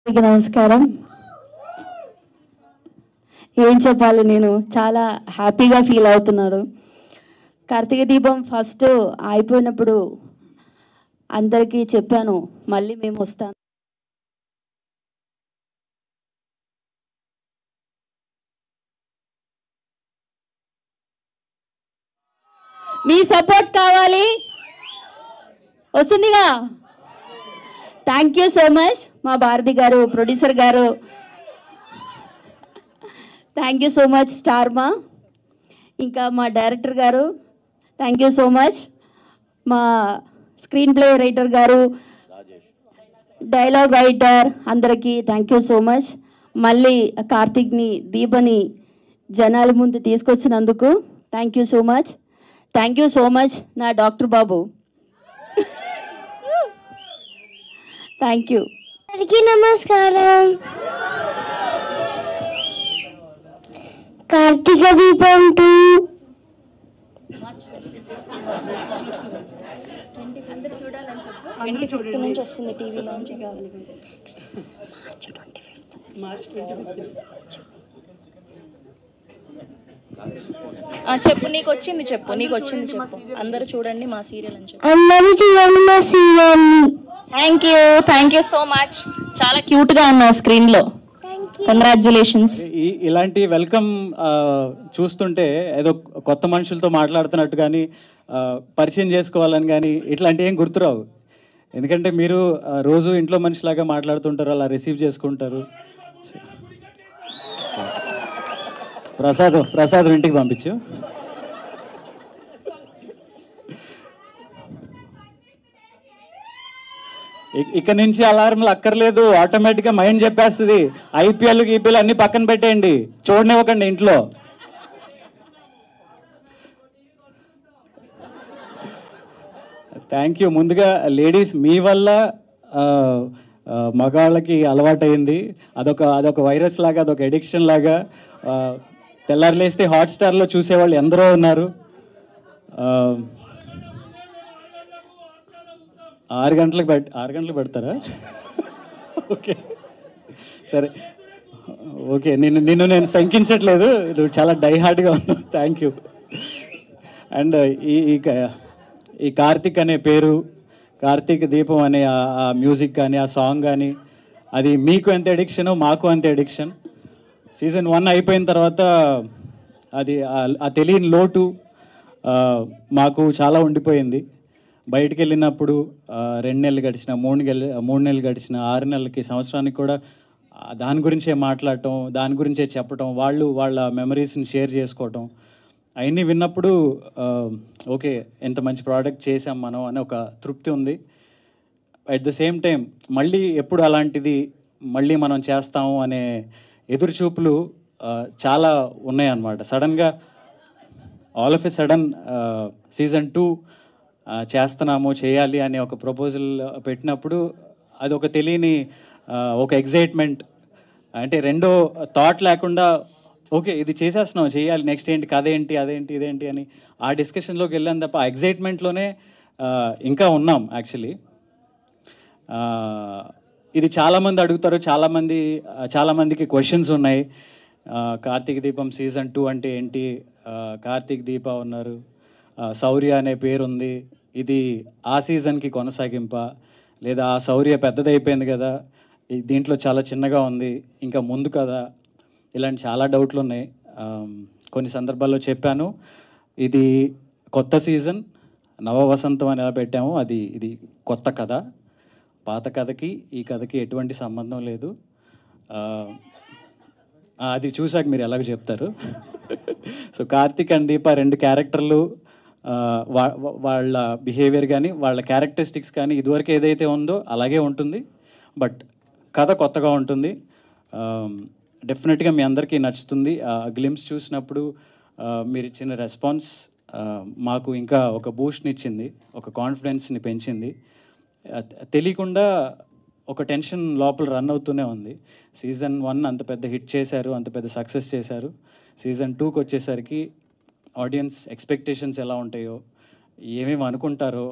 అందరికీ నమస్కారం. ఏం చెప్పాలి, నేను చాలా హ్యాపీగా ఫీల్ అవుతున్నాను. కార్తీక దీపం ఫస్ట్ అయిపోయినప్పుడు అందరికీ చెప్పాను, మళ్ళీ మేము వస్తాను. మీ సపోర్ట్ కావాలి, వస్తుందిగా. థ్యాంక్ యూ సో మచ్ మా భారతి గారు, ప్రొడ్యూసర్ గారు. Thank you so much Star Maa, ఇంకా మా డైరెక్టర్ గారు. థ్యాంక్ యూ సో మచ్ మా స్క్రీన్ ప్లే రైటర్ గారు, డైలాగ్ రైటర్, అందరికీ థ్యాంక్ యూ సో మచ్. మళ్ళీ కార్తీక్ని, దీపని జనాల ముందు తీసుకొచ్చినందుకు thank you so much. Thank you so much నా డాక్టర్ బాబు. Thank you. అందరికీ నమస్కారం. కార్తీక దీపం 2 25th నుంచి వస్తుంది టీవీలోంచి. కావాలి చెప్పు, నీకు వచ్చింది చెప్పు, నీకు వచ్చింది చెప్పు. అందరూ చూడండి మా సీరియల్ అని చెప్పు. అందరూ చూడండి మా serial. Thank you so much. చాలా క్యూట్ గా ఉన్నావు స్క్రీన్ లో. కంగ్రాచులేషన్స్. ఇలాంటి వెల్కమ్ చూస్తుంటే ఏదో కొత్త మనుషులతో మాట్లాడుతున్నట్టు కానీ పరిచయం చేసుకోవాలని కానీ ఇట్లాంటి ఏం గుర్తురావు. ఎందుకంటే మీరు రోజు ఇంట్లో మనిషిలాగా మాట్లాడుతుంటారు, అలా రిసీవ్ చేసుకుంటారు. ప్రసాద్ ఇంటికి పంపించు. ఇక్కడ నుంచి అలారంలు అక్కర్లేదు, ఆటోమేటిక్గా మైండ్ చెప్పేస్తుంది. ఐపీఎల్ అన్ని పక్కన పెట్టేయండి, చూడనివ్వకండి ఇంట్లో. Thank you. ముందుగా లేడీస్, మీ వల్ల మగాళ్ళకి అలవాటైంది. అదొక వైరస్ లాగా, అదొక ఎడిక్షన్ లాగా. తెల్లారు లేస్తే హాట్స్టార్లో చూసేవాళ్ళు ఎందరో ఉన్నారు. 6 గంటలకు పెడతారా? ఓకే, సరే, ఓకే. నిన్ను నేను శంకించట్లేదు, నువ్వు చాలా డైహార్డ్గా ఉన్నావు. Thank you. అండ్ ఈ కార్తీక్ అనే పేరు, కార్తీక దీపం అనే ఆ మ్యూజిక్ కానీ, ఆ సాంగ్ కానీ, అది మీకు ఎంత ఎడిక్షనో మాకు అంతే ఎడిక్షన్. సీజన్ 1 అయిపోయిన తర్వాత అది ఆ తెలియని లోటు మాకు చాలా ఉండిపోయింది. బయటికి వెళ్ళినప్పుడు 2 నెలలు గడిచిన, 3 నెలలు గడిచిన, 6 నెలలకి, సంవత్సరానికి కూడా దాని గురించే మాట్లాడటం, దాని గురించే చెప్పటం, వాళ్ళ మెమరీస్ని షేర్ చేసుకోవటం, అవన్నీ విన్నప్పుడు ఓకే, ఎంత మంచి ప్రోడక్ట్ చేసాం మనం అని ఒక తృప్తి ఉంది. అట్ ద సేమ్ టైం మళ్ళీ ఎప్పుడు అలాంటిది మళ్ళీ మనం చేస్తాము అనే ఎదురుచూపులు చాలా ఉన్నాయన్నమాట. సడన్గా all of a sudden season 2 చేయాలి అనే ఒక ప్రపోజల్ పెట్టినప్పుడు అది ఒక తెలియని ఒక ఎగ్జైట్మెంట్. అంటే రెండో థాట్ లేకుండా ఓకే ఇది చేసేస్తున్నాం, చేయాలి, నెక్స్ట్ ఏంటి, కథ ఏంటి, అదేంటి, ఇదేంటి అని ఆ డిస్కషన్లోకి వెళ్ళాను తప్ప ఆ ఎగ్జైట్మెంట్లోనే ఇంకా ఉన్నాం యాక్చువల్లీ. ఇది చాలామంది అడుగుతారు, చాలామందికి క్వశ్చన్స్ ఉన్నాయి. కార్తీక దీపం సీజన్ 2 అంటే ఏంటి, కార్తీక్ దీప ఉన్నారు, శౌర్య అనే పేరు ఉంది, ఇది ఆ సీజన్కి కొనసాగింప, లేదా ఆ శౌర్య పెద్దదైపోయింది కదా, దీంట్లో చాలా చిన్నగా ఉంది, ఇంకా ముందు కదా, ఇలాంటి చాలా డౌట్లు ఉన్నాయి. కొన్ని సందర్భాల్లో చెప్పాను, ఇది కొత్త సీజన్, నవ వసంతం అని ఎలా పెట్టాము, ఇది కొత్త కథ. పాత కథకి ఈ కథకి ఎటువంటి సంబంధం లేదు. అది చూసాక మీరు ఎలాగో చెప్తారు. సో కార్తీక్ అండ్ దీప 2 క్యారెక్టర్లు, వాళ్ళ బిహేవియర్ కానీ, వాళ్ళ క్యారెక్టరిస్టిక్స్ కానీ ఇదివరకు ఏదైతే ఉందో అలాగే ఉంటుంది, బట్ కథ కొత్తగా ఉంటుంది. డెఫినెట్గా మీ అందరికీ నచ్చుతుంది. గ్లిమ్స్ చూసినప్పుడు మీరు ఇచ్చిన రెస్పాన్స్ మాకు ఇంకా ఒక బూస్ట్ని ఇచ్చింది, ఒక కాన్ఫిడెన్స్ని పెంచింది. తెలియకుండా ఒక టెన్షన్ లోపల రన్ అవుతూనే ఉంది. సీజన్ 1 అంత పెద్ద హిట్ చేశారు, అంత పెద్ద సక్సెస్ చేశారు. సీజన్ 2కి వచ్చేసరికి ఆడియన్స్ ఎక్స్పెక్టేషన్స్ ఎలా ఉంటాయో, ఏమేమి అనుకుంటారో,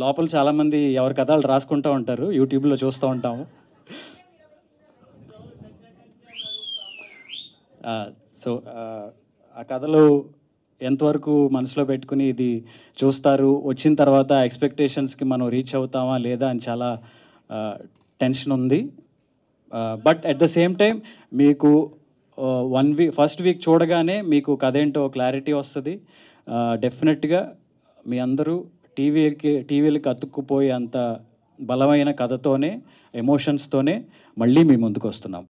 లోపల చాలామంది ఎవరి కథలు రాసుకుంటూ ఉంటారు, యూట్యూబ్లో చూస్తూ ఉంటాము. సో ఆ కథలు ఎంతవరకు మనసులో పెట్టుకుని ఇది చూస్తారు, వచ్చిన తర్వాత ఎక్స్పెక్టేషన్స్కి మనం రీచ్ అవుతామా లేదా అని చాలా టెన్షన్ ఉంది. But at the same time మీకు 1 వీక్ ఫస్ట్ వీక్ చూడగానే మీకు కథ ఏంటో క్లారిటీ వస్తుంది. డెఫినెట్గా మీ అందరూ టీవీలకి అతుక్కుపోయే అంత బలమైన కథతోనే, ఎమోషన్స్తోనే మళ్ళీ మీ ముందుకు వస్తున్నాం.